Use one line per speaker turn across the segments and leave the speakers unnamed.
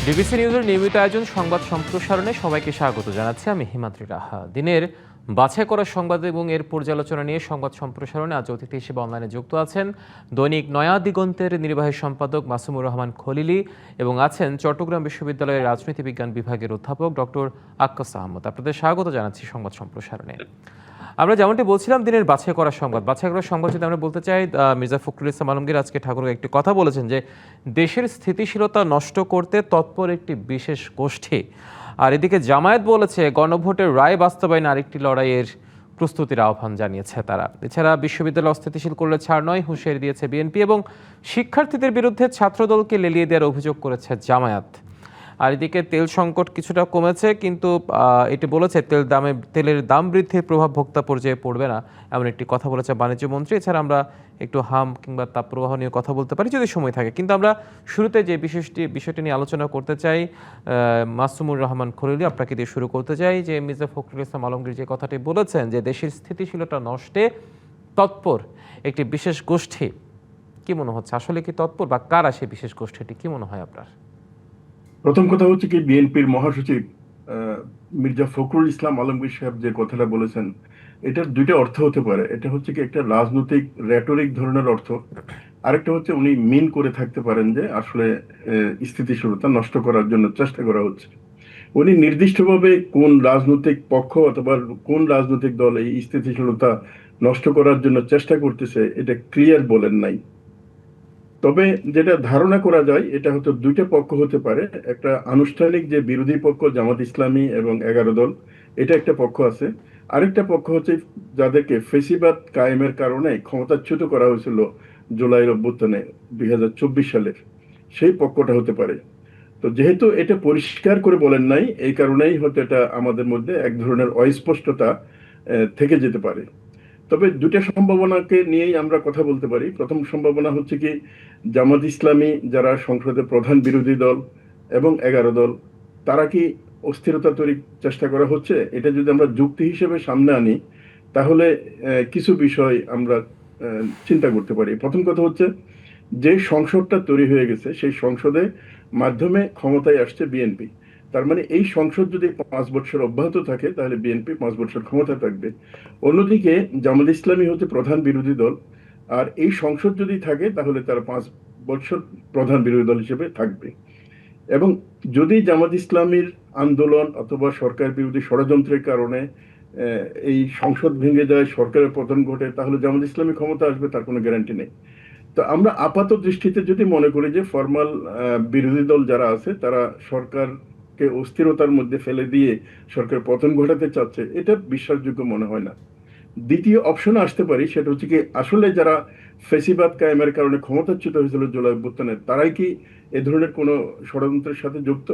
DBC নিউজের নিয়মিত আয়োজন সংবাদ সম্প্রসারণে সবাইকে স্বাগত জানাচ্ছি। আমি হিমাদ্রি রাহা। দিনের বাছাই করা সংবাদ এবং এর পর্যালোচনা নিয়ে সংবাদ সম্প্রসারণে আজ অতিথি হিসেবে অনলাইনে যুক্ত আছেন দৈনিক নয়া দিগন্তের নির্বাহী সম্পাদক মাসুমুর রহমান খলিলি এবং আছেন চট্টগ্রাম বিশ্ববিদ্যালয়ের রাজনীতি বিজ্ঞান বিভাগের অধ্যাপক ডক্টর আক্কাস আহমদ। আপনাদের স্বাগত জানাচ্ছি সংবাদ সম্প্রসারণে। আমরা যেমনটি বলছিলাম, দিনের বাছাই করা সংবাদ যদি আমরা বলতে চাই, মির্জা ফখরুল ইসলাম আলমগীর আজকে ঠাকুরকে একটি কথা বলেছেন যে দেশের স্থিতিশীলতা নষ্ট করতে তৎপর একটি বিশেষ গোষ্ঠী। আর এদিকে জামায়াত বলেছে গণভোটের রায় বাস্তবায়নে আরেকটি লড়াইয়ের প্রস্তুতির আহ্বান জানিয়েছে তারা। এছাড়া বিশ্ববিদ্যালয় অস্থিতিশীল করলে ছাড় নয় হুঁশিয়ারি দিয়েছে বিএনপি এবং শিক্ষার্থীদের বিরুদ্ধে ছাত্রদলকে লেলিয়ে দেওয়ার অভিযোগ করেছে জামায়াত। আর এদিকে তেল সংকট কিছুটা কমেছে, কিন্তু এটি বলেছে তেলের দাম বৃদ্ধির প্রভাব ভোক্তা পর্যায়ে পড়বে না, এমন একটি কথা বলেছে বাণিজ্য মন্ত্রী। এছাড়া আমরা একটু হাম কিংবা তাপপ্রবাহ নিয়ে কথা বলতে পারি যদি সময় থাকে, কিন্তু আমরা শুরুতে যে বিষয়টি নিয়ে আলোচনা করতে চাই, মাসুমুর রহমান খলিলি, আপনাকে দিয়ে শুরু করতে চাই যে মির্জা ফখরুল ইসলাম আলমগীর যে কথাটি বলেছেন যে দেশের স্থিতিশীলতা নষ্টে তৎপর একটি বিশেষ গোষ্ঠী, কি মনে হচ্ছে আসলে কি তৎপর, বা কারা সেই বিশেষ গোষ্ঠীটি, কি মনে হয় আপনার?
প্রথম কথা হচ্ছে কি, বিএনপির মহাসচিব মির্জা ফখরুল ইসলাম আলমগীর সাহেব যে কথাটা বলেছেন, এটার দুইটা অর্থ হতে পারে। এটা হচ্ছে কি একটা রাজনৈতিক রেটরিক ধরনের অর্থ, আরেকটা হচ্ছে উনি মিন করে থাকতে পারেন যে আসলে স্থিতিশীলতা নষ্ট করার জন্য চেষ্টা করা হচ্ছে। উনি নির্দিষ্টভাবে কোন রাজনৈতিক পক্ষ অথবা কোন রাজনৈতিক দল এই স্থিতিশীলতা নষ্ট করার জন্য চেষ্টা করতেছে এটা ক্লিয়ার বলেন নাই। তবে যেটা ধারণা করা যায়, এটা হয়তো দুইটা পক্ষ হতে পারে। একটা আনুষ্ঠানিক যে বিরোধী পক্ষ জামাত ইসলামী এবং 11 দল, এটা একটা পক্ষ আছে। আরেকটা পক্ষ হচ্ছে যাদেরকে ফেসিবাদ কায়েমের কারণে ক্ষমতাচ্যুত করা হয়েছিল জুলাইয়ের অভ্যুত্থানে 2024 সালের, সেই পক্ষটা হতে পারে। তো যেহেতু এটা পরিষ্কার করে বলেন নাই, এই কারণেই হয়তো এটা আমাদের মধ্যে এক ধরনের অস্পষ্টতা থেকে যেতে পারে। তবে দুটা সম্ভাবনাকে নিয়েই আমরা কথা বলতে পারি। প্রথম সম্ভাবনা হচ্ছে কি, জামাত ইসলামী যারা সংসদে প্রধান বিরোধী দল এবং 11 দল, তারা কি অস্থিরতা তৈরির চেষ্টা করা হচ্ছে? এটা যদি আমরা যুক্তি হিসেবে সামনে আনি, তাহলে কিছু বিষয় আমরা চিন্তা করতে পারি। প্রথম কথা হচ্ছে, যে সংসদটা তৈরি হয়ে গেছে সেই সংসদে মাধ্যমে ক্ষমতায় আসছে বিএনপি। তার মানে এই সংসদ যদি 5 বছর অব্যাহত থাকে তাহলে বিএনপি 5 বছর ক্ষমতা থাকবে। অন্যদিকে জামাত ইসলামী হচ্ছে প্রধান বিরোধী দল, আর এই সংসদ যদি থাকে তাহলে তারা 5 বছর প্রধান বিরোধী দল হিসেবে থাকবে। এবং যদি জামাত ইসলামীর আন্দোলন অথবা সরকার বিরোধী ষড়যন্ত্রের কারণে এই সংসদ ভেঙে যায়, সরকারের পতন ঘটে, তাহলে জামাত ইসলামী ক্ষমতা আসবে তার কোনো গ্যারান্টি নেই। তো আমরা আপাত দৃষ্টিতে যদি মনে করি যে ফরমাল বিরোধী দল যারা আছে তারা সরকারকে অস্থিরতার মধ্যে ফেলে দিয়ে সরকার পতন ঘটাতে চাচ্ছে, এটা বিশ্বাসযোগ্য মনে হয় না। দ্বিতীয় অপশন আসতে পারি, সেটা হচ্ছে কি আসলে যারা ফেসিবাদ কায়েমের কারণে ক্ষমতাচ্যুত হয়েছিল জুলাই অভ্যুত্থানে, তারাই কি এ ধরনের কোনো ষড়যন্ত্রের সাথে যুক্ত?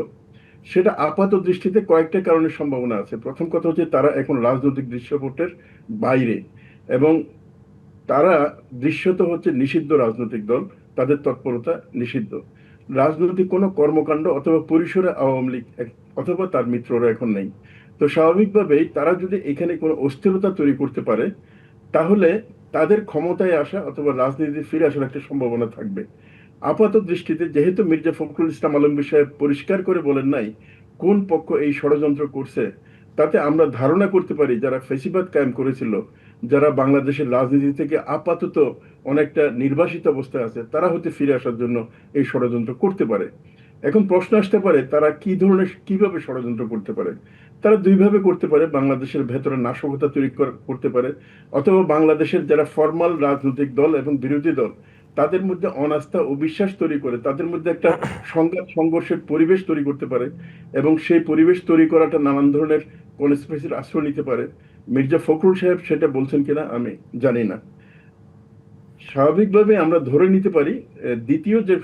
সেটা আপাত দৃষ্টিতে কয়েকটা কারণের সম্ভাবনা আছে। প্রথম কথা হচ্ছে তারা এখন রাজনৈতিক দৃশ্যপটের বাইরে, এবং তারা দৃশ্যত হচ্ছে নিষিদ্ধ রাজনৈতিক দল, তাদের তৎপরতা নিষিদ্ধ। রাজনৈতিক কোনো কর্মকাণ্ড অথবা পরিসরে আওয়ামী লীগ অথবা তার মিত্ররা এখন নেই। তো স্বাভাবিকভাবেই তারা যদি এখানে কোনো অস্থিরতা তৈরি করতে পারে, তাহলে তাদের ক্ষমতায় আসা অথবা রাজনীতি ফিরে আসার একটা সম্ভাবনা থাকবে। আপাত দৃষ্টিতে যেহেতু মির্জা ফখরুল ইসলাম আলমগীর সাহেব পরিষ্কার করে বলেন নাই কোন পক্ষ এই ষড়যন্ত্র করছে, তাতে আমরা ধারণা করতে পারি যারা ফেসিবাদ কায়েম করেছিল, যারা বাংলাদেশের রাজনীতি থেকে আপাতত অনেকটা নির্বাসিত অবস্থায় আছে, তারা হতে ফিরে আসার জন্য এই ষড়যন্ত্র করতে পারে। এখন প্রশ্ন আসতে পারে তারা কি ধরনের কিভাবে ষড়যন্ত্র করতে পারে। তারা দুইভাবে করতে পারে। বাংলাদেশের ভেতরে নাশকতা তৈরি করতে পারে, অথবা বাংলাদেশের যারা ফরমাল রাজনৈতিক দল এবং বিরোধী দল, তাদের মধ্যে অনাস্থা ও বিশ্বাস তৈরি করে তাদের মধ্যে একটা সংঘাত সংঘর্ষের পরিবেশ তৈরি করতে পারে, এবং সেই পরিবেশ তৈরি করাটা নানান ধরনের কনস্পিরেসির আশ্রয় নিতে পারে। মির্জা ফখরুল সাহেব সেটা বলছেন কিনা আমি জানি না। স্বাভাবিকভাবে আমরা ধরে নিতে পারি দ্বিতীয় যে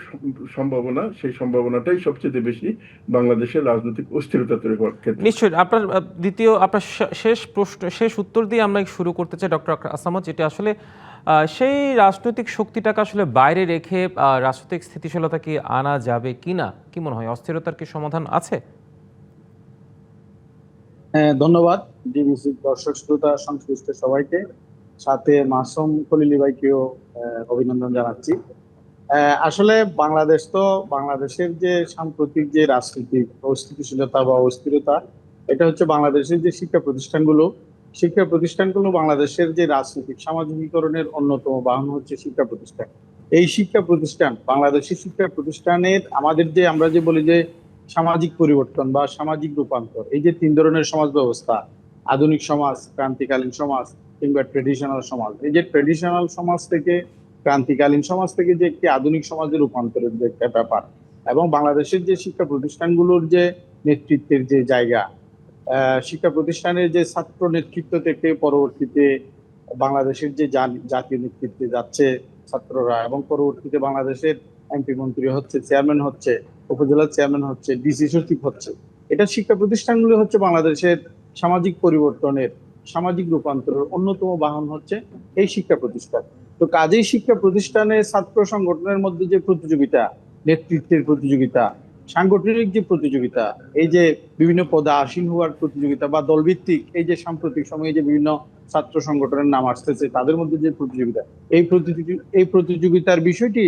সম্ভাবনা, সেই সম্ভাবনাটাই সবচেয়ে বেশি বাংলাদেশের রাজনৈতিক অস্থিরতা তৈরি হওয়ার ক্ষেত্রে।
নিশ্চয়ই আপনার শেষ প্রশ্ন, শেষ উত্তর দিয়ে আমরা শুরু করতে চাই ডক্টর আসামত, যেটা আসলে সেই রাজনৈতিক শক্তিটাকে আসলে বাইরে রেখে রাজনৈতিক স্থিতিশীলতা কি আনা যাবে কিনা, কি মনে হয়, অস্থিরতার কি সমাধান আছে?
হ্যাঁ, ধন্যবাদ ডিবিসি দর্শক শ্রোতা সংশ্লিষ্ট সবাইকে, সাথে মাসুম খলিলি ভাইকেও অভিনন্দন জানাচ্ছি। আসলে বাংলাদেশ তো বাংলাদেশের যে সাম্প্রতিক যে রাজনৈতিক অস্থিতিশীলতা বা অস্থিরতা, এটা হচ্ছে বাংলাদেশের যে শিক্ষা প্রতিষ্ঠানগুলো বাংলাদেশের যে রাজনৈতিক সামাজিকীকরণের অন্যতম বাহন হচ্ছে শিক্ষা প্রতিষ্ঠান। এই শিক্ষা প্রতিষ্ঠান, বাংলাদেশের শিক্ষা প্রতিষ্ঠানের আমাদের যে আমরা যে বলি যে সামাজিক পরিবর্তন বা সামাজিক রূপান্তর, এই যে তিন ধরনের সমাজ ব্যবস্থা, আধুনিক সমাজ, ক্রান্তিকালীন সমাজ কিংবা ট্রেডিশনাল সমাজ, এই যে ট্রেডিশনাল সমাজ থেকে ক্রান্তিকালীন সমাজ থেকে যে একটি আধুনিক সমাজে রূপান্তরের যে একটা ব্যাপার, এবং বাংলাদেশের যে শিক্ষা প্রতিষ্ঠানগুলোর যে নেতৃত্বের যে জায়গা, শিক্ষা প্রতিষ্ঠানের যে ছাত্র নেতৃত্ব থেকে পরবর্তীতে বাংলাদেশের যে জাতীয় নেতৃত্বে যাচ্ছে ছাত্ররা, এবং পরবর্তীতে বাংলাদেশের এমপি মন্ত্রী হচ্ছে, চেয়ারম্যান হচ্ছে, উপজেলা চেয়ারম্যান হচ্ছে, ডিসি সচিব হচ্ছে, এটা শিক্ষা প্রতিষ্ঠানগুলো হচ্ছে বাংলাদেশের সামাজিক পরিবর্তনের, সামাজিক রূপান্তরের অন্যতম বাহন হচ্ছে এই শিক্ষা প্রতিষ্ঠান। তো কাজেই শিক্ষা প্রতিষ্ঠানে ছাত্র সংগঠনের মধ্যে যে প্রতিযোগিতা, নেতৃত্বের প্রতিযোগিতা, সাংগঠনিক যে প্রতিযোগিতা, এই যে বিভিন্ন পদে আসীন হওয়ার প্রতিযোগিতা বা দলভিত্তিক এই যে সাম্প্রতিক সময়ে যে বিভিন্ন ছাত্র সংগঠনের নাম আসতেছে তাদের মধ্যে যে প্রতিযোগিতা, এই প্রতিযোগিতার বিষয়টি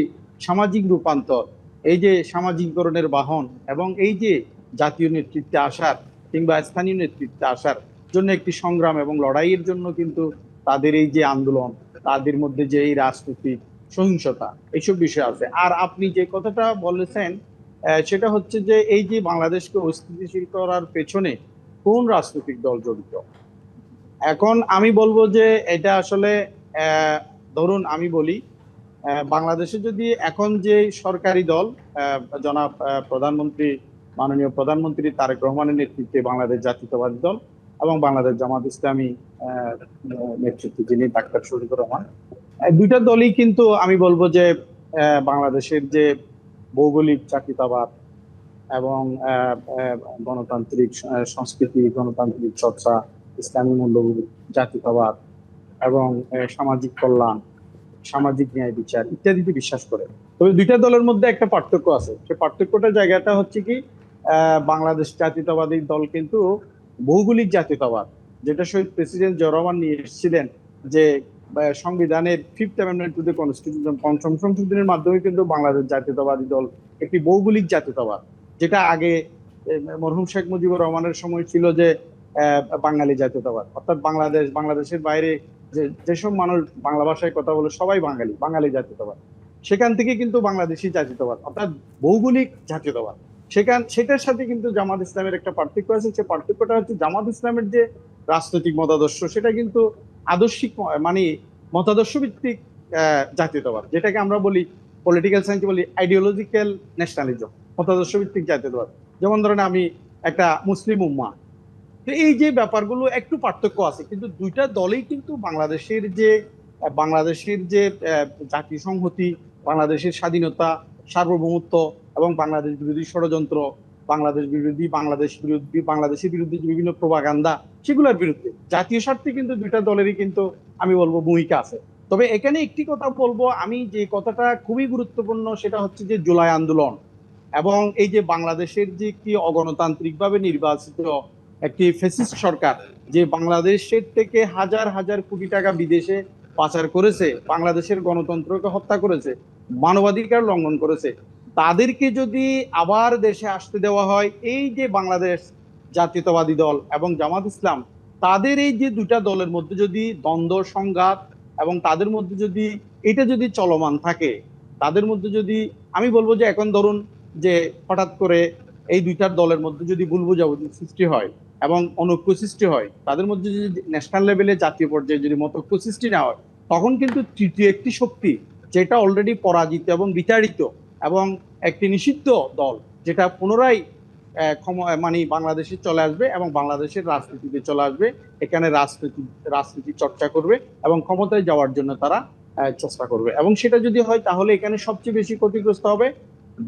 সামাজিক রূপান্তর, এই যে সামাজিকীকরণের বাহন, এবং এই যে জাতীয় নেতৃত্বে আসার কিংবা স্থানীয় নেতৃত্বে আসার জন্য একটি সংগ্রাম এবং লড়াইয়ের জন্য কিন্তু তাদের এই যে আন্দোলন, তাদের মধ্যে যে এই রাজনৈতিক সহিংসতা, এইসব বিষয় আছে। আর আপনি যে কথাটা বলেছেন, সেটা হচ্ছে যে এই যে বাংলাদেশকে অস্থিতিশীল করার পেছনে কোন রাজনৈতিক দল জড়িত। এখন আমি বলবো যে এটা আসলে আহ, ধরুন আমি বলি, বাংলাদেশে যদি এখন যে সরকারি দল, জনাব প্রধানমন্ত্রী, মাননীয় প্রধানমন্ত্রী তারেক রহমানের নেতৃত্বে বাংলাদেশ জাতীয়তাবাদী দল এবং বাংলাদেশ জামাত ইসলামী নেতৃত্বে যিনি ডাক্তার শরীফুর রহমান, দুইটা দলই কিন্তু আমি বলবো যে বাংলাদেশের যে ভৌগোলিক জাতীয়তাবাদ এবং গণতান্ত্রিক সংস্কৃতি, গণতান্ত্রিক চর্চা, ইসলামী মূল্যবোধ, জাতীয়তাবাদ এবং সামাজিক কল্যাণ, সামাজিক ন্যায় বিচার ইত্যাদিতে বিশ্বাস করে। তবে দুইটা দলের মধ্যে একটা পার্থক্য আছে, সেই পার্থক্যটা জায়গাটা হচ্ছে কি, বাংলাদেশ জাতীয়তাবাদী দল কিন্তু ভৌগোলিক জাতীয়তাবাদ, যেটা শহীদ প্রেসিডেন্ট জিয়া রহমান নিয়ে এসেছিলেন, যে সংবিধানের fifth amendment to the constitution, পঞ্চম সংশোধনের মাধ্যমে কিন্তু বাংলাদেশ জাতীয়তাবাদী দল একটি ভৌগোলিক জাতীয়তাবাদ, যেটা আগে মরহুম শেখ মুজিবুর রহমানের সময় ছিল যে বাঙালি জাতীয়তাবাদ, অর্থাৎ বাংলাদেশের বাইরে যেসব মানুষ বাংলা ভাষায় কথা বলে সবাই বাঙালি জাতীয়তাবাদ, সেখান থেকে কিন্তু বাংলাদেশি জাতীয়তাবাদ অর্থাৎ ভৌগোলিক জাতীয়তাবাদ, সেটার সাথে কিন্তু জামাত ইসলামের একটা পার্থক্য আছে। সে পার্থক্যটা হচ্ছে জামাত ইসলামের যে রাজনৈতিক মতাদর্শ, সেটা কিন্তু আদর্শিক, মানে মতাদর্শ ভিত্তিক জাতীয়তাবাদ, যেটাকে আমরা বলি পলিটিক্যাল সায়েন্স বলি আইডিওলজিক্যাল ন্যাশনালিজম, মতাদর্শ ভিত্তিক জাতীয়তাবাদ। যেমন ধরেন আমি একটা মুসলিম উম্মা, তো এই যে ব্যাপারগুলো একটু পার্থক্য আছে, কিন্তু দুইটা দলেই কিন্তু বাংলাদেশের যে জাতীয় সংহতি, বাংলাদেশের স্বাধীনতা, সার্বভৌমত্ব এবং বাংলাদেশ বিরোধী ষড়যন্ত্র, বাংলাদেশের বিরুদ্ধে যে বিভিন্ন প্রপাগান্ডা, সেগুলোর বিরুদ্ধে জাতীয় স্বার্থে কিন্তু দুইটা দলেরই কিন্তু আমি বলবো ভূমিকা আছে। তবে এখানে একটি কথা বলবো আমি, যে কথাটা খুবই গুরুত্বপূর্ণ, সেটা হচ্ছে যে জুলাই আন্দোলন এবং এই যে বাংলাদেশের যে একটি অগণতান্ত্রিক ভাবে নির্বাচিত একটি ফ্যাসিস্ট সরকার, যে বাংলাদেশের থেকে হাজার হাজার কোটি টাকা বিদেশে পাচার করেছে, বাংলাদেশের গণতন্ত্রকে হত্যা করেছে, মানবাধিকার লঙ্ঘন করেছে, তাদেরকে যদি আবার দেশে আসতে দেওয়া হয়, এই যে বাংলাদেশ জাতীয়তাবাদী দল এবং জামাত ইসলাম, তাদের এই যে দুটা দলের মধ্যে যদি দ্বন্দ্ব সংঘাত এবং তাদের মধ্যে যদি এটা যদি চলমান থাকে, তাদের মধ্যে যদি, আমি বলবো যে এখন ধরুন যে হঠাৎ করে এই দুইটার দলের মধ্যে যদি ভুল বোঝাবুঝি সৃষ্টি হয় এবং অনৈক্য সৃষ্টি হয়, তাদের মধ্যে যদি ন্যাশনাল লেভেলে, জাতীয় পর্যায়ে যদি মতৈক্য সৃষ্টি না হয়, তখন কিন্তু তৃতীয় একটি শক্তি, যেটা অলরেডি পরাজিত এবং বিতাড়িত এবং একটি নিষিদ্ধ দল, যেটা পুনরায় মানে বাংলাদেশে চলে আসবে এবং বাংলাদেশের রাজনীতিতে চলে আসবে, এখানে রাজনীতি চর্চা করবে এবং ক্ষমতায় যাওয়ার জন্য তারা চেষ্টা করবে। এবং সেটা যদি হয়, তাহলে এখানে সবচেয়ে বেশি ক্ষতিগ্রস্ত হবে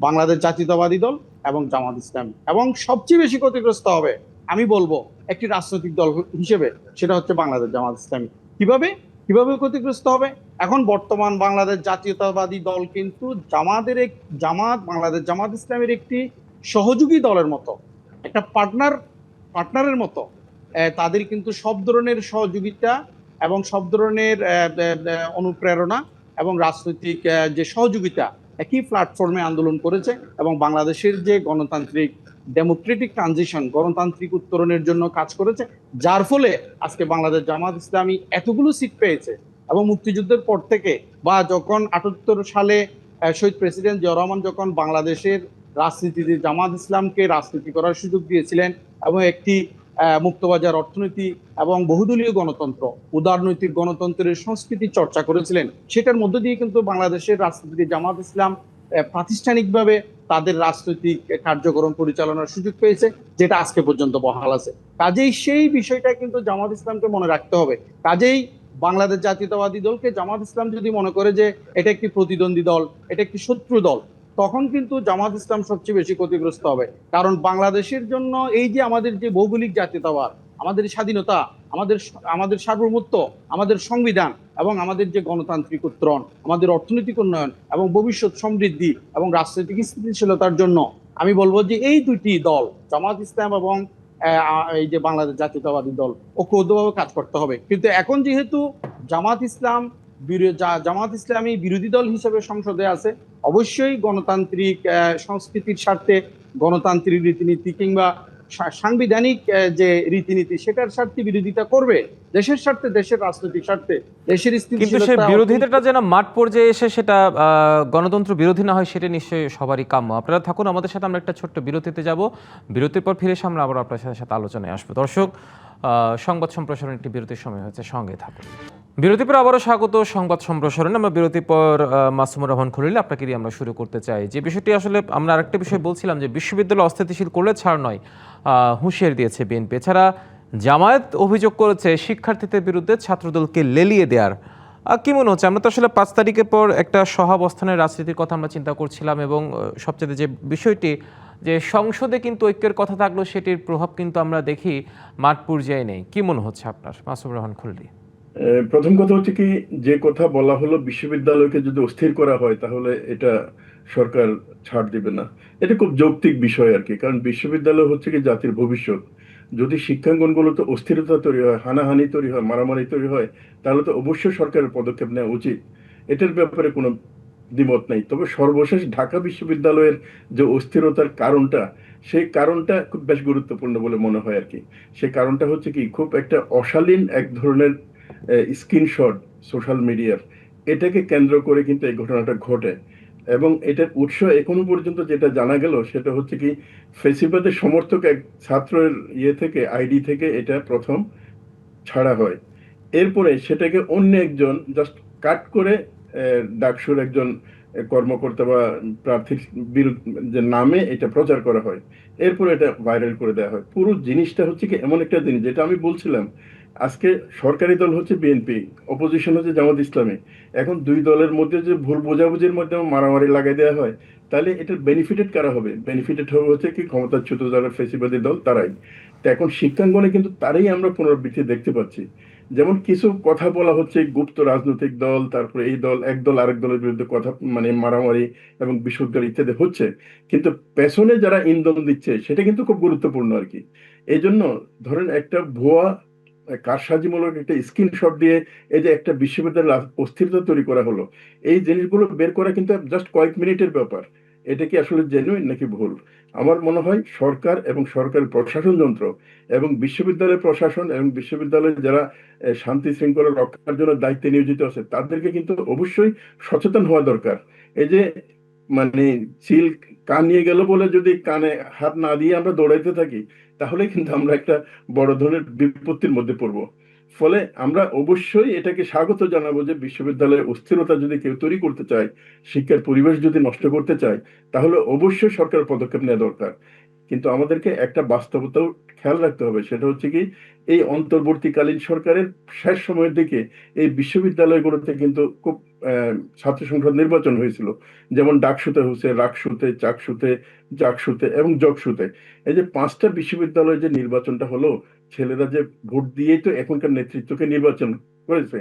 বাংলাদেশ জাতীয়তাবাদী দল এবং জামাত ইসলামী, এবং সবচেয়ে বেশি ক্ষতিগ্রস্ত হবে আমি বলবো একটি রাজনৈতিক দল হিসেবে, সেটা হচ্ছে বাংলাদেশ জামাত ইসলামী। কিভাবে কিভাবে ক্ষতিগ্রস্ত হবে? এখন বর্তমান বাংলাদেশ জাতীয়তাবাদী দল কিন্তু বাংলাদেশ জামাত ইসলামের একটি সহযোগী দলের মতো, একটা পার্টনারের মতো। তাদের কিন্তু সব ধরনের সহযোগিতা এবং সব ধরনের অনুপ্রেরণা এবং রাজনৈতিক যে সহযোগিতা, একই প্ল্যাটফর্মে আন্দোলন করেছে এবং বাংলাদেশের যে গণতান্ত্রিক ডেমোক্রেটিক ট্রানজিশন, গণতান্ত্রিক উত্তরণের জন্য কাজ করেছে, যার ফলে আজকে বাংলাদেশ জামাত ইসলামী এতগুলো সিট পেয়েছে। এবং মুক্তিযুদ্ধের পর থেকে বা যখন 78 সালে শহীদ প্রেসিডেন্ট জিয়া রহমান যখন বাংলাদেশের রাজনীতিতে জামাত ইসলামকে রাজনীতি করার সুযোগ দিয়েছিলেন এবং একটি মুক্তবাজার অর্থনীতি এবং বহুদলীয় গণতন্ত্র, উদারনৈতিক গণতন্ত্রের সংস্কৃতি চর্চা করেছিলেন, সেটার মধ্য দিয়ে কিন্তু বাংলাদেশের রাজনীতিতে জামাত ইসলাম প্রাতিষ্ঠানিকভাবে তাদের রাজনৈতিক কার্যক্রম পরিচালনার সুযোগ পেয়েছে, যেটা আজকে পর্যন্ত বহাল আছে। কাজেই সেই বিষয়টা কিন্তু জামাত ইসলামকে মনে রাখতে হবে। কাজেই বাংলাদেশ জাতীয়তাবাদী দলকে জামাত ইসলাম যদি মনে করে যে এটা একটি প্রতিদ্বন্দ্বী দল, এটা একটি শত্রু দল, তখন কিন্তু জামাত ইসলাম সবচেয়ে বেশি ক্ষতিগ্রস্ত হবে। কারণ বাংলাদেশের জন্য এই যে আমাদের যে ভৌগোলিক জাতীয়তাবাদ, আমাদের স্বাধীনতা, আমাদের আমাদের সার্বভৌমত্ব, আমাদের সংবিধান এবং আমাদের যে গণতান্ত্রিক উত্তরণ, আমাদের অর্থনৈতিক উন্নয়ন এবং ভবিষ্যৎ সমৃদ্ধি এবং রাজনৈতিক স্থিতিশীলতার জন্য আমি বলবো যে এই দুইটি দল, জামাত ইসলাম এবং এই যে বাংলাদেশ জাতীয়তাবাদী দল, ঐক্যবদ্ধভাবে কাজ করতে হবে। কিন্তু এখন যেহেতু জামাত ইসলাম জামাত ইসলামী বিরোধী দল হিসেবে সংসদে আছে, অবশ্যই গণতান্ত্রিক সংস্কৃতির স্বার্থে, গণতান্ত্রিক রীতিনীতি কিংবা সাংবিধানিক যে রীতিনীতি সেটার স্বার্থে বিরোধিতা করবে, দেশের স্বার্থে, দেশের রাজনৈতিক স্বার্থে, দেশের
কিন্তু সেই বিরোধিতাটা যেন মাঠ পর্যায়ে এসে সেটা গণতন্ত্র বিরোধী না হয়, সেটা নিশ্চয়ই সবারই কাম্য। আপনারা থাকুন আমাদের সাথে, আমরা একটা ছোট্ট বিরতিতে যাব। বিরতির পর ফিরে এসে আমরা আবার আপনার সাথে আলোচনায় আসবো। দর্শক, সংবাদ সম্প্রসারণ একটি বিরতির সময় হয়েছে, সঙ্গে থাকুন। বিরতির পর আবারও স্বাগত সংবাদ সম্প্রসারণে। আমরা বিরতির পর মাসুমুর রহমান খলিল আপনাকে দিয়ে আমরা শুরু করতে চাই যে বিষয়টি আসলে আমরা আরেকটা বিষয় বলছিলাম যে বিশ্ববিদ্যালয় অস্থিতিশীল করলে ছাড় নয়, হুঁশিয়ারি দিয়েছে বিএনপি। এছাড়া জামায়াত অভিযোগ করেছে শিক্ষার্থীদের বিরুদ্ধে ছাত্রদলকে লেলিয়ে দেওয়ার। কি মনে হচ্ছে? আমরা তো আসলে 5 তারিখের পর একটা সহাবস্থানের রাজনীতির কথা আমরা চিন্তা করছিলাম, এবং সবচেয়ে যে বিষয়টি যে সংসদে কিন্তু ঐক্যের কথা থাকলেও সেটির প্রভাব কিন্তু আমরা দেখি মাঠ পর্যায়ে নেই। কি মনে হচ্ছে আপনার, মাসুমুর রহমান খলিল?
প্রথম কথা হচ্ছে কি, যে কথা বলা হলো বিশ্ববিদ্যালয়কে যদি অস্থির করা হয় তাহলে এটা সরকার ছাড় দিবে না, এটা খুব যৌক্তিক বিষয় আর কি। কারণ বিশ্ববিদ্যালয় হচ্ছে কি জাতির ভবিষ্যৎ। যদি শিক্ষাঙ্গনগুলোতে অস্থিরতা তৈরি হয়, হানাহানি তৈরি হয়, মারামারি তৈরি হয়, তাহলে তো অবশ্যই সরকারের পদক্ষেপ নেওয়া উচিত। এটার ব্যাপারে কোনো দ্বিমত নেই। তবে সর্বশেষ ঢাকা বিশ্ববিদ্যালয়ের যে অস্থিরতার কারণটা, সেই কারণটা খুব বেশ গুরুত্বপূর্ণ বলে মনে হয় আর কি। সেই কারণটা হচ্ছে কি, খুব একটা অশালীন এক ধরনের স্ক্রিনশট সোশ্যাল মিডিয়ার, এটাকে কেন্দ্র করে কিন্তু এই ঘটনাটা ঘটে। এবং এটার উৎস এখনো পর্যন্ত যেটা জানা গেল সেটা হচ্ছে কি, ফেসিবাদের সমর্থক এক ছাত্রের থেকে, আইডি থেকে এটা প্রথম ছাড়া হয়। এরপরে সেটাকে অন্য একজন জাস্ট কাট করে ডাকসুর একজন কর্মকর্তা বা প্রার্থীর যে নামে এটা প্রচার করা হয়। এরপরে এটা ভাইরাল করে দেওয়া হয়। পুরো জিনিসটা হচ্ছে কি এমন একটা জিনিস, যেটা আমি বলছিলাম, আজকে সরকারি দল হচ্ছে বিএনপি, অপোজিশন হচ্ছে জামাত ইসলামী। এখন দুই দলের মধ্যে যে ভুল বোঝাবুঝির মধ্যে মারামারি লাগাই দেওয়া হয়, তাহলে এটার বেনিফিটেড কারা হবে? বেনিফিটেড হবে হচ্ছে কি ক্ষমতাচ্যুত যারা ফেসিবাদী দল, তারাই। তো এখন শিক্ষাঙ্গনে কিন্তু তারই আমরা পুনরাবৃত্তি দেখতে পাচ্ছি। যেমন কিছু কথা বলা হচ্ছে গুপ্ত রাজনৈতিক দল, তারপরে এই দল এক দল আরেক দলের বিরুদ্ধে কথা মানে মারামারি এবং বিশুদ্ধার ইত্যাদি হচ্ছে, কিন্তু পেছনে যারা ইন্ধন দিচ্ছে সেটা কিন্তু খুব গুরুত্বপূর্ণ আর কি। এই জন্য ধরেন একটা ভুয়া কারসাজিমূলক একটা স্ক্রিনশট দিয়ে এই যে একটা বিশ্ববিদ্যালয়ের অস্থিরতা তৈরি করা হলো, এই জিনিসগুলো বের করা কিন্তু জাস্ট কয়েক মিনিটের ব্যাপার। এটা কি আসলে জেনুইন নাকি ভুল? আমার মনে হয় সরকার এবং সরকারের প্রশাসন যন্ত্র এবং বিশ্ববিদ্যালয়ের প্রশাসন এবং বিশ্ববিদ্যালয়ের যারা শান্তি শৃঙ্খলা রক্ষার জন্য দায়িত্বে নিয়োজিত আছে, তাদেরকে কিন্তু অবশ্যই সচেতন হওয়া দরকার। এই যে মানে চিল কান নিয়ে গেল বলে যদি কানে হাত না দিয়ে আমরা দৌড়াইতে থাকি, তাহলে কিন্তু আমরা একটা বড় ধরনের বিপত্তির মধ্যে পড়বো। ফলে আমরা অবশ্যই এটাকে স্বাগত জানাবো যে বিশ্ববিদ্যালয়ের অস্থিরতা যদি কেউ তৈরি করতে চায়, শিক্ষার পরিবেশ যদি নষ্ট করতে চায়, তাহলে অবশ্যই সরকার পদক্ষেপ নেওয়া দরকার। কিন্তু আমাদেরকে একটা বাস্তবতাও খেয়াল রাখতে হবে, সেটা হচ্ছে কি, এই অন্তর্বর্তীকালীন সরকারের শেষ সময়ের দিকে এই বিশ্ববিদ্যালয়গুলোতে কিন্তু খুব ছাত্র সংসদ নির্বাচন হয়েছিল। যেমন ডাকসুতে হয়েছে, রাকসুতে, চাকসুতে, জাকসুতে এবং জগসুতে। এই যে 5টা বিশ্ববিদ্যালয়ে যে নির্বাচনটা হলো, ছেলেরা যে ভোট দিয়েই তো এখনকার নেতৃত্বকে নির্বাচন করেছে।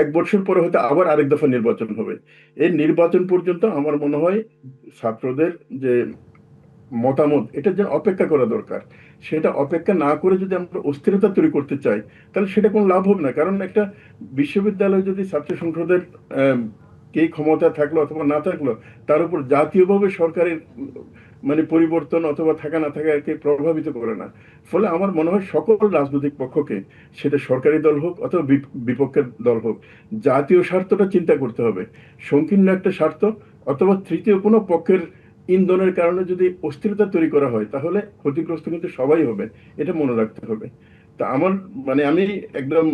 1 বছর পরে হয়তো আবার আরেক দফা নির্বাচন হবে। এই নির্বাচন পর্যন্ত আমার মনে হয় ছাত্রদের যে মতামত, এটার জন্য অপেক্ষা করা দরকার। সেটা অপেক্ষা না করে যদি আমরা অস্থিরতা তৈরি করতে চাই, তাহলে সেটা কোনো লাভ হবে না। কারণ একটা বিশ্ববিদ্যালয় যদি ছাত্র সংসদের কে ক্ষমতা থাকলো অথবা না থাকলো তার উপর জাতীয়ভাবে সরকারের মানে পরিবর্তন অথবা থাকা না থাকাকে প্রভাবিত করে না। ফলে আমার মনে হয় সকল রাজনৈতিক পক্ষকে, সেটা সরকারি দল হোক অথবা বিপক্ষের দল হোক, জাতীয় স্বার্থটা চিন্তা করতে হবে। সংকীর্ণ একটা স্বার্থ অথবা তৃতীয় কোনো পক্ষের ইন্ধনের কারণে যদি অস্থিরতা তৈরি করা হয় তাহলে ক্ষতিগ্রস্ত কিন্তু সবাই হবে, এটা মনে রাখতে হবে। তা আমার মানে আমি একদম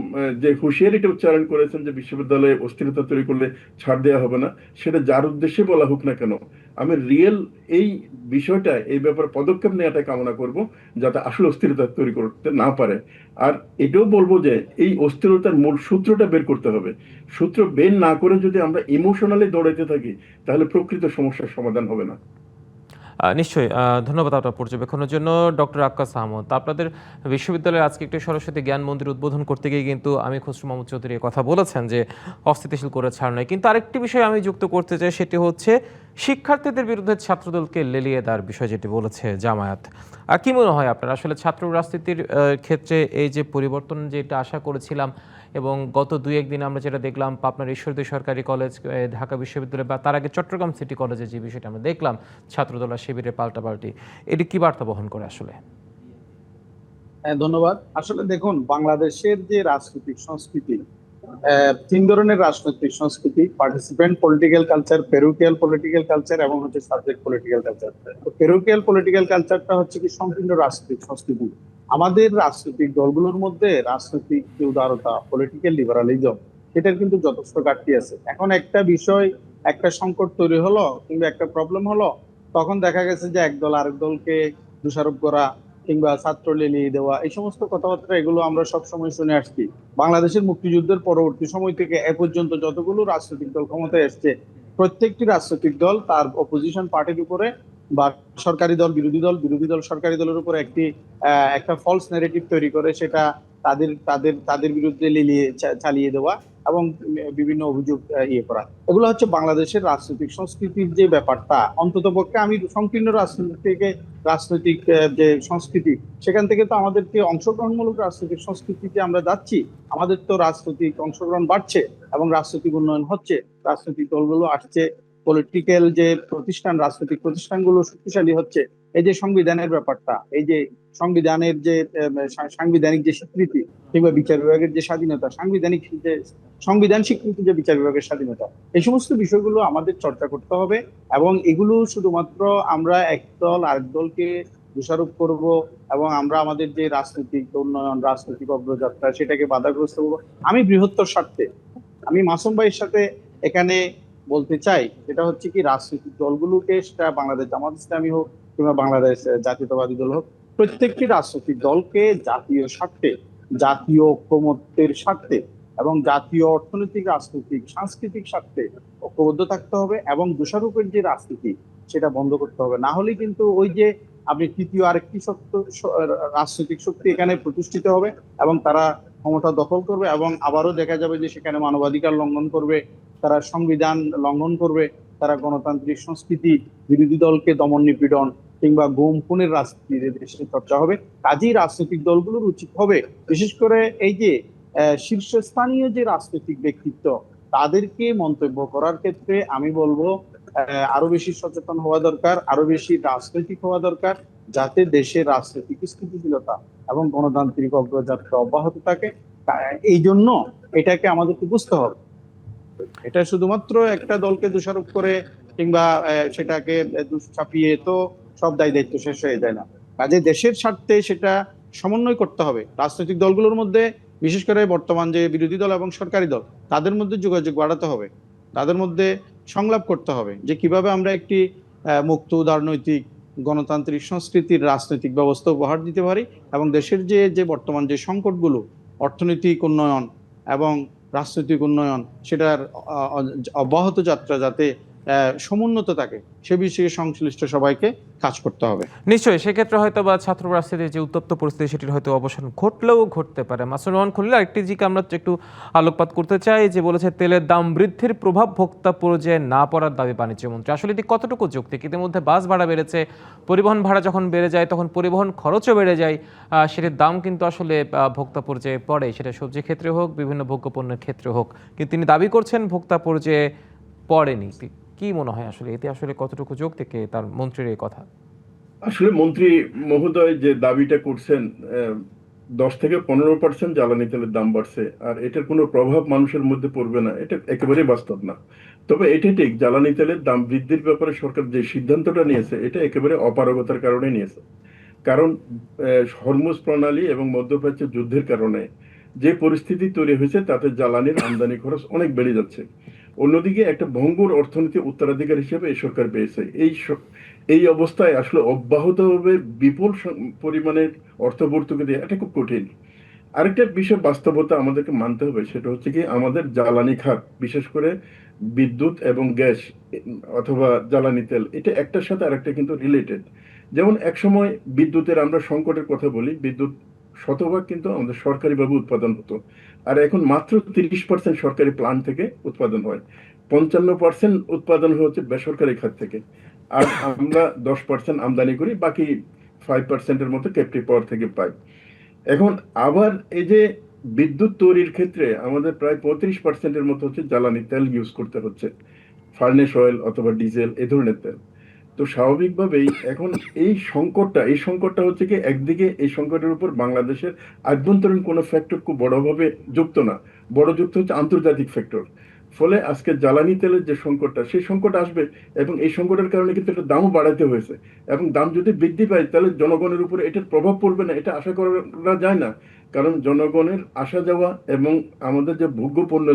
যে হুঁশিয়ারিটা উচ্চারণ করেছেন যে বিশ্ববিদ্যালয়ে অস্থিরতা তৈরি করলে ছাড় দেওয়া হবে না, সেটা যার উদ্দেশ্যে বলা হোক না কেন, আমি রিয়েল এই বিষয়টা, এই ব্যাপারে পদক্ষেপ নেওয়াটা কামনা করব, যাতে আসলে অস্থিরতা তৈরি করতে না পারে। আর এটাও বলবো যে এই অস্থিরতার মূল সূত্রটা বের করতে হবে। সূত্র বের না করে যদি আমরা ইমোশনালি দৌড়াইতে থাকি তাহলে প্রকৃত সমস্যার সমাধান হবে না।
নিশ্চয়ই। ধন্যবাদ আপনার পর্যবেক্ষণের জন্য, ডক্টর আক্কাস আহমদ। আপনাদের বিশ্ববিদ্যালয়ে আজকে একটি সরস্বতী জ্ঞান মন্দির উদ্বোধন করতে গিয়ে কিন্তু আমি খসরু মাহমুদ চৌধুরী কথা বলেছেন যে অস্থিতিশীল করে ছাড় নয়। কিন্তু আরেকটি বিষয় আমি যুক্ত করতে চাই, সেটি হচ্ছে শিক্ষার্থীদের বিরুদ্ধে ছাত্রদলকে লেলিয়ে দেওয়ার বিষয়, যেটি বলেছে জামায়াত। আর কি মনে হয় আপনার, আসলে ছাত্র রাজনীতির ক্ষেত্রে এই যে পরিবর্তন যেটা আশা করেছিলাম, এবং গত 2-1 দিন আমরা যেটা দেখলাম পাবনার ঈশ্বরদী সরকারি কলেজ, ঢাকা বিশ্ববিদ্যালয়, বা তার আগে চট্টগ্রাম সিটি কলেজে যে বিষয়টা আমরা দেখলাম ছাত্রদল আর শিবিরের পাল্টাপাল্টি, এটি কি বার্তা বহন করে আসলে?
হ্যাঁ, ধন্যবাদ। আসলে দেখুন, বাংলাদেশের যে রাজনৈতিক সংস্কৃতি, তিন ধরনের রাজনৈতিক সংস্কৃতি: participant political culture, parochial political culture এবং হচ্ছে সাবজেক্ট পলিটিক্যাল কালচার। তো পেরোকিয়াল পলিটিক্যাল কালচারটা হচ্ছে কি সংকীর্ণ রাজনৈতিক সংস্কৃতি। আমাদের রাজনৈতিক দলগুলোর মধ্যে রাজনৈতিক যে উদারতা, পলিটিক্যাল লিবারালিজম, সেটার কিন্তু যথেষ্ট ঘাটতি আছে। এখন একটা বিষয়, একটা সংকট তৈরি হলো কিংবা একটা প্রবলেম হলো, তখন দেখা গেছে যে একদল আরেক দলকে দোষারোপ করা কিংবা ছাত্র লেলিয়ে দেওয়া, এই সমস্ত কথাবার্তা এগুলো আমরা সব সময় শুনে আসছি। বাংলাদেশের মুক্তিযুদ্ধের পরবর্তী সময় থেকে এ পর্যন্ত যতগুলো রাজনৈতিক দল ক্ষমতায় এসছে, প্রত্যেকটি রাজনৈতিক দল তার অপোজিশন পার্টির উপরে বা সরকারি দল বিরোধী দল, বিরোধী দল সরকারি দলের উপরে একটা ফলস ন্যারেটিভ তৈরি করে সেটা তাদের তাদের তাদের বিরুদ্ধে চালিয়ে দেওয়া এবং বিভিন্ন অভিযোগ করা। এগুলো হচ্ছে বাংলাদেশের রাজনৈতিক সংস্কৃতির যে ব্যাপারটা। অন্তত পক্ষে আমি সংকীর্ণ রাজনীতি থেকে রাজনৈতিক যে সংস্কৃতি, সেখান থেকে তো আমাদেরকে অংশগ্রহণমূলক রাজনৈতিক সংস্কৃতিতে আমরা যাচ্ছি। আমাদের তো রাজনৈতিক অংশগ্রহণ বাড়ছে এবং রাজনৈতিক উন্নয়ন হচ্ছে, রাজনৈতিক দলগুলো আসছে, পলিটিক্যাল যে প্রতিষ্ঠান, রাজনৈতিক প্রতিষ্ঠানগুলো শক্তিশালী হচ্ছে। এই যে সংবিধানের ব্যাপারটা, এই যে সংবিধানের যে সাংবিধানিক যে স্বীকৃতি কিংবা বিচার বিভাগের যে স্বাধীনতা, সাংবিধানিক যে সংবিধান স্বীকৃতি যে বিচার বিভাগের স্বাধীনতা, এই সমস্ত বিষয়গুলো আমাদের চর্চা করতে হবে। এবং এগুলো শুধুমাত্র আমরা একদল আরেক দলকে দোষারোপ করব এবং আমরা আমাদের যে রাজনৈতিক উন্নয়ন, রাজনৈতিক অগ্রযাত্রা, সেটাকে বাধাগ্রস্ত করবো। আমি বৃহত্তর স্বার্থে, আমি মাসুম ভাইয়ের সাথে এখানে বলতে চাই, যেটা হচ্ছে কি, রাজনৈতিক দলগুলোকে, সেটা বাংলাদেশ জামাত ইসলামী হোক কিংবা বাংলাদেশ জাতীয়তাবাদী দল হোক, প্রত্যেকটি রাজনৈতিক দলকে জাতীয় স্বার্থে, জাতীয় ঐক্যমত্যের স্বার্থে এবং জাতীয় অর্থনৈতিক, রাজনৈতিক, সাংস্কৃতিক স্বার্থে ঐক্যবদ্ধ থাকতে হবে এবং দোষারোপের যে রাজনীতি, সেটা বন্ধ করতে হবে। না হলে কিন্তু ওই যে আপনি তৃতীয় আরেকটি রাজনৈতিক শক্তি এখানে প্রতিষ্ঠিত হবে এবং তারা ক্ষমতা দখল করবে এবং আবারও দেখা যাবে যে সেখানে মানবাধিকার লঙ্ঘন করবে, তারা সংবিধান লঙ্ঘন করবে, তারা গণতান্ত্রিক সংস্কৃতি, বিরোধী দলকে দমন নিপীড়ন কিংবা গুম খুনের রাজনীতি দেশে চর্চা হবে। কাজেই রাজনৈতিক দলগুলোর উচিত হবে, বিশেষ করে এই যে শীর্ষস্থানীয় যে রাজনৈতিক ব্যক্তিত্ব, তাদেরকে মন্তব্য করার ক্ষেত্রে আমি বলবো আরো বেশি সচেতন হওয়া দরকার, আরো বেশি রাজনৈতিক হওয়া দরকার, যাতে দেশের রাজনৈতিক স্থিতিশীলতা এবং গণতান্ত্রিক অগ্রযাত্রা অব্যাহত থাকে। এই জন্য এটাকে আমাদেরকে বুঝতে হবে, এটা শুধুমাত্র একটা দলকে দোষারোপ করে কিংবা সেটাকে চাপিয়ে তো সব দায় দায়িত্ব শেষ হয়ে যায় না। কাজে দেশের স্বার্থে সেটা সমন্বয় করতে হবে রাজনৈতিক দলগুলোর মধ্যে, বিশেষ করে বর্তমান যে বিরোধী দল এবং সরকারি দল, তাদের মধ্যে যোগাযোগ বাড়াতে হবে, তাদের মধ্যে সংলাপ করতে হবে যে কিভাবে আমরা একটি মুক্ত, উদারনৈতিক, গণতান্ত্রিক সংস্কৃতির রাজনৈতিক ব্যবস্থা উপহার দিতে পারি এবং দেশের যে বর্তমান যে সংকটগুলো, অর্থনৈতিক উন্নয়ন এবং রাজনৈতিক উন্নয়ন, সেটার অব্যাহত যাত্রা যাতে সমুন্নত থাকে, সে বিষয়ে সংশ্লিষ্ট সবাইকে কাজ করতে হবে।
নিশ্চয়ই, সেক্ষেত্রে হয়তো বা ছাত্র রাজনীতির যে উত্তপ্ত পরিস্থিতি, সেটির হয়তো অবসান ঘটলেও ঘটতে পারে। মাসুদ রহমান খলিল, আরেকটি দিকে আমরা একটু আলোকপাত করতে চাই, যে বলেছে তেলের দাম বৃদ্ধির প্রভাব ভোক্তা পর্যায়ে না পড়ার দাবি বাণিজ্যমন্ত্রী। আসলে এটি কতটুকু যৌক্তিক? ইতিমধ্যে বাস ভাড়া বেড়েছে, পরিবহন ভাড়া যখন বেড়ে যায় তখন পরিবহন খরচও বেড়ে যায়, সেটির দাম কিন্তু আসলে ভোক্তা পর্যায়ে পড়ে, সেটা সবজি ক্ষেত্রে হোক, বিভিন্ন ভোগ্যপণ্যের ক্ষেত্রে হোক। কিন্তু তিনি দাবি করছেন ভোক্তা পর্যায়ে পড়েনি। কি মনে হয় আসলে এতে আসলে কতটুকু যোগ থেকে তার মন্ত্রীর এই কথা?
আসলে মন্ত্রী মহোদয় যে দাবিটা করছেন, 10 থেকে 15% জ্বালানি তেলের দাম বাড়ছে আর এটার কোনো প্রভাব মানুষের মধ্যে পড়বে না, এটা একেবারেই বাস্তব না। তবে এটা ঠিক, জ্বালানি তেলের দাম বৃদ্ধির ব্যাপারে সরকার যে সিদ্ধান্তটা নিয়েছে এটা একেবারে অপারগতার কারণে নিয়েছে। কারণ হরমুজ প্রণালী এবং মধ্যপ্রাচ্যের যুদ্ধের কারণে যে পরিস্থিতি তৈরি হয়েছে তাতে জ্বালানির আমদানি খরচ অনেক বেড়ে যাচ্ছে। অন্যদিকে একটা ভঙ্গুর অর্থনীতি উত্তরাধিকার হিসেবে এই সরকার পেয়েছে। এই অবস্থায় আসলে অব্যাহতভাবে বিপুল পরিমাণের অর্থ ভর্তুকি দেওয়া এটা খুব কঠিন। আরেকটা বিষয় বাস্তবতা আমাদেরকে মানতে হবে, সেটা হচ্ছে কি আমাদের জ্বালানি খাত, বিশেষ করে বিদ্যুৎ এবং গ্যাস অথবা জ্বালানি তেল, এটা একটার সাথে আরেকটা কিন্তু রিলেটেড। যেমন একসময় বিদ্যুতের আমরা সংকটের কথা বলি, বিদ্যুৎ শতভাগ কিন্তু আমাদের সরকারিভাবে উৎপাদন হতো, আর এখন মাত্র 30% সরকারি প্ল্যান্ট থেকে উৎপাদন হয়, 55% উৎপাদন হচ্ছে বেসরকারি খাত থেকে। আর আমরা 10% আমদানি করি, বাকি 5%-এর মতো ক্যাপটিভ পাওয়ার থেকে পাই। এখন আবার এই যে বিদ্যুৎ তৈরির ক্ষেত্রে আমাদের প্রায় 35%-এর মতো হচ্ছে জ্বালানি তেল ইউজ করতে হচ্ছে, ফার্নেস অয়েল অথবা ডিজেল এ ধরনের তেল। তো স্বাভাবিকভাবেই এখন এই সংকটটা হচ্ছে কি, একদিকে এই সংকটের উপর বাংলাদেশের আভ্যন্তরীণ কোনো ফ্যাক্টর খুব বড়ভাবে যুক্ত না, বড় যুক্ত হচ্ছে আন্তর্জাতিক ফ্যাক্টর। ফলে আজকে জ্বালানি তেলের যে সংকটটা, সেই সংকট আসবে এবং এই সংকটের কারণে কিন্তু এটা দামও বাড়াতে হয়েছে। এবং দাম যদি বৃদ্ধি পায় তাহলে জনগণের উপরে এটার প্রভাব পড়বে না এটা আশা করা যায় না। কারণ জনগণের আসা যাওয়া এবং আমাদের যে ভোগ্যপণ্য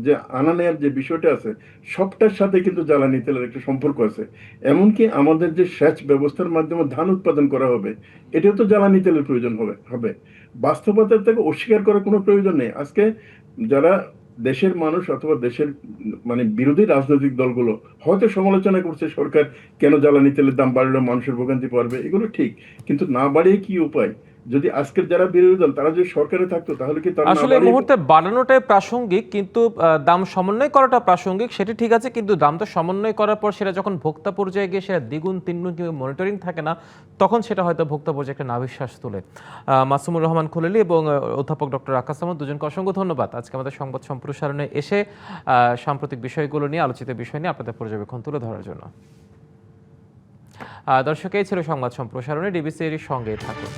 যে আনা নেয়ার যে বিষয়টা আছে, সবটার সাথে কিন্তু জ্বালানি তেলের একটা সম্পর্ক আছে। এমনকি আমাদের যে সেচ ব্যবস্থার মাধ্যমে ধান উৎপাদন করা হবে, এটাও তো জ্বালানি তেলের প্রয়োজন হবে। বাস্তবতার থেকে অস্বীকার করার কোনো প্রয়োজন নেই। আজকে যারা দেশের মানুষ অথবা দেশের মানে বিরোধী রাজনৈতিক দলগুলো হয়তো সমালোচনা করছে সরকার কেন জ্বালানি তেলের দাম বাড়লে মানুষের ভোগান্তি পড়বে, এগুলো ঠিক, কিন্তু না বাড়িয়ে কি উপায়? যদি আজকের যারা বিরোধী দল তারা যদি সরকারে থাকতো তাহলে কি তারা না
আসলে এই
বাড়িয়ে?
মুহূর্তে বাড়ানোটাই প্রাসঙ্গিক, কিন্তু দাম সমন্বয় করাটা প্রাসঙ্গিক, সেটা ঠিক আছে, কিন্তু দামটা সমন্বয় করার পর সেটা যখন ভোক্তা পর্যায়ে গিয়ে সেটা দ্বিগুণ তিনগুণ কিংবা মনিটরিং থাকে না, তখন সেটা হয়তো ভোক্তা পর্যায়ে একটা নাভিশ্বাস তোলে। মাসুমুর রহমান খলিলি এবং অধ্যাপক ডক্টর আকাশ আহমদ, দুজনকে অসংখ্য ধন্যবাদ আজকে আমাদের সংবাদ সম্প্রসারণে এসে সাম্প্রতিক বিষয়গুলো নিয়ে, আলোচিত বিষয় নিয়ে আপনাদের পর্যবেক্ষণ তুলে ধরার জন্য। দর্শক, এই ছিল সংবাদ সম্প্রসারণে, ডিবিসির সঙ্গে থাকুন।